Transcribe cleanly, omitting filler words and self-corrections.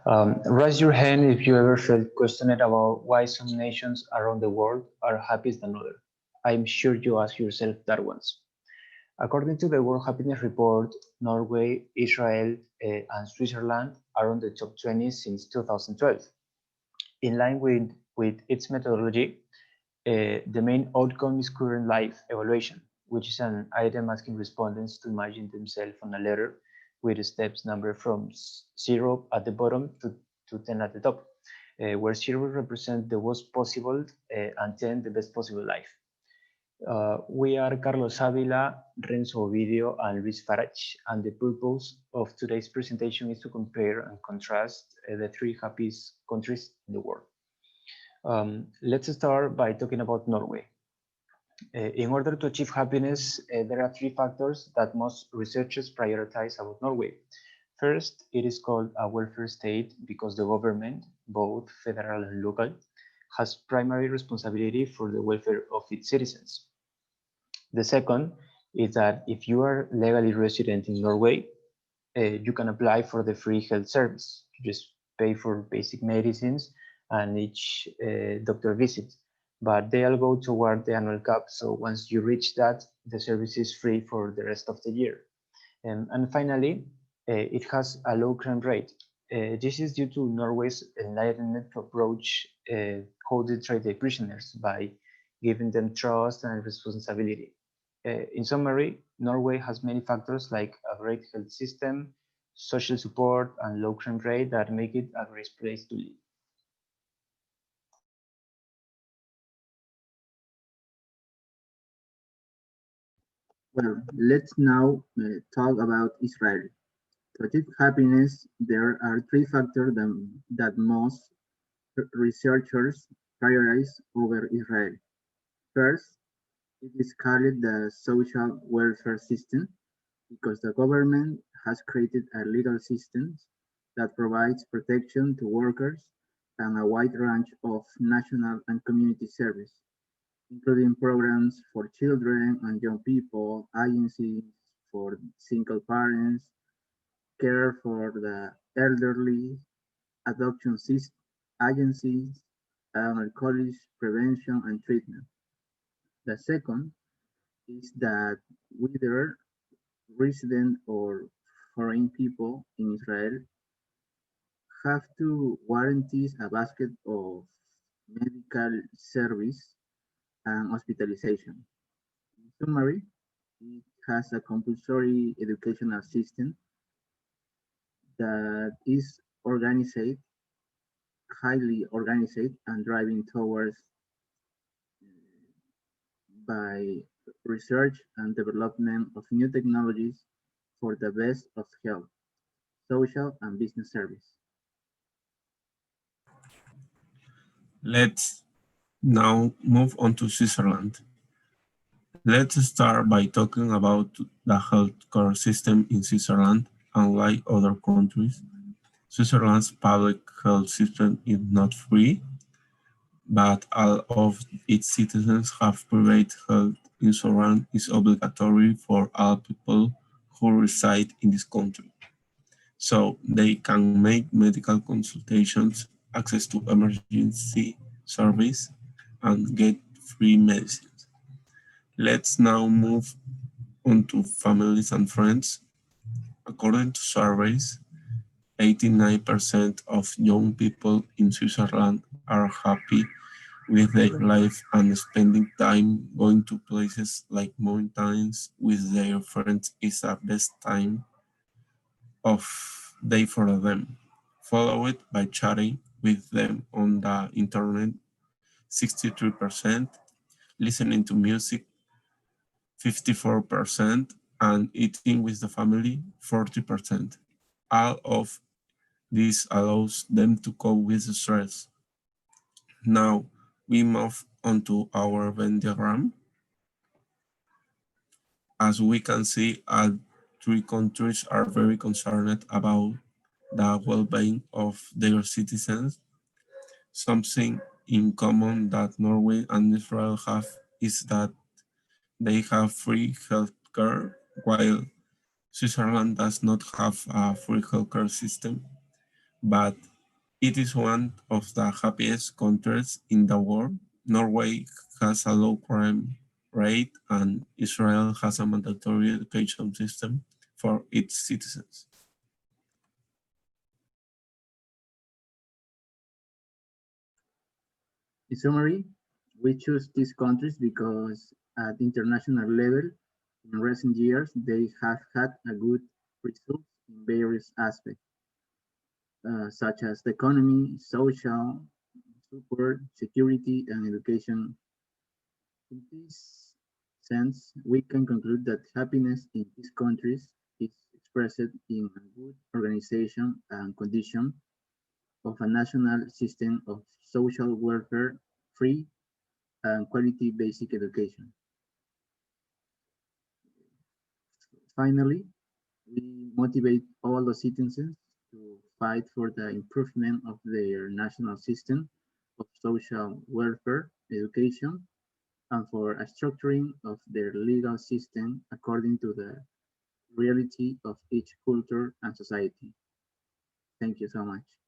Raise your hand if you ever felt questioned about why some nations around the world are happier than others. I'm sure you ask yourself that once. According to the World Happiness Report, Norway, Israel, and Switzerland are on the top 20 since 2012. In line with its methodology, the main outcome is current life evaluation, which is an item asking respondents to imagine themselves on a letter with steps numbered from 0 at the bottom to 10 at the top, where 0 represents the worst possible and 10 the best possible life. We are Carlos Avila, Renzo Ovidio, and Luis Farach, and the purpose of today's presentation is to compare and contrast the three happiest countries in the world. Let's start by talking about Norway. In order to achieve happiness, there are three factors that most researchers prioritize about Norway. First, it is called a welfare state because the government, both federal and local, has primary responsibility for the welfare of its citizens. The second is that if you are legally resident in Norway, you can apply for the free health service. You just pay for basic medicines and each doctor visit, but they all go toward the annual cap. So once you reach that, the service is free for the rest of the year. And finally, it has a low crime rate. This is due to Norway's enlightened approach how they treat their prisoners by giving them trust and responsibility. In summary, Norway has many factors like a great health system, social support, and low crime rate that make it a great place to live. Well, let's now talk about Israel. To achieve happiness, there are three factors that most researchers prioritize over Israel. First, it is called the social welfare system because the government has created a legal system that provides protection to workers and a wide range of national and community service, including programs for children and young people, agencies for single parents, care for the elderly, adoption agencies, and alcoholism prevention and treatment. The second is that whether resident or foreign people in Israel have to guarantee a basket of medical service and hospitalization. In summary, it has a compulsory educational system that is organized, highly organized, and driving towards by research and development of new technologies for the best of health, social, and business service. Let's now move on to Switzerland. Let's start by talking about the healthcare system in Switzerland. Unlike other countries, Switzerland's public health system is not free, but all of its citizens have private health insurance is obligatory for all people who reside in this country. So they can make medical consultations, access to emergency service, and get free medicines. Let's now move on to families and friends. According to surveys, 89% of young people in Switzerland are happy with their life and spending time going to places like mountains with their friends is the best time of day for them, followed by chatting with them on the internet, 63%, listening to music, 54%, and eating with the family, 40%. All of this allows them to cope with the stress. Now we move on to our Venn diagram. As we can see, all three countries are very concerned about the well-being of their citizens. Something in common that Norway and Israel have is that they have free healthcare, while Switzerland does not have a free healthcare system. but it is one of the happiest countries in the world. Norway has a low crime rate, and Israel has a mandatory education system for its citizens. In summary, we choose these countries because at international level, in recent years, they have had a good results in various aspects, such as the economy, social support, security, and education. In this sense, we can conclude that happiness in these countries is expressed in a good organization and condition of a national system of social welfare, free and quality basic education. Finally, we motivate all the citizens to fight for the improvement of their national system of social welfare, education, and for a structuring of their legal system according to the reality of each culture and society. Thank you so much.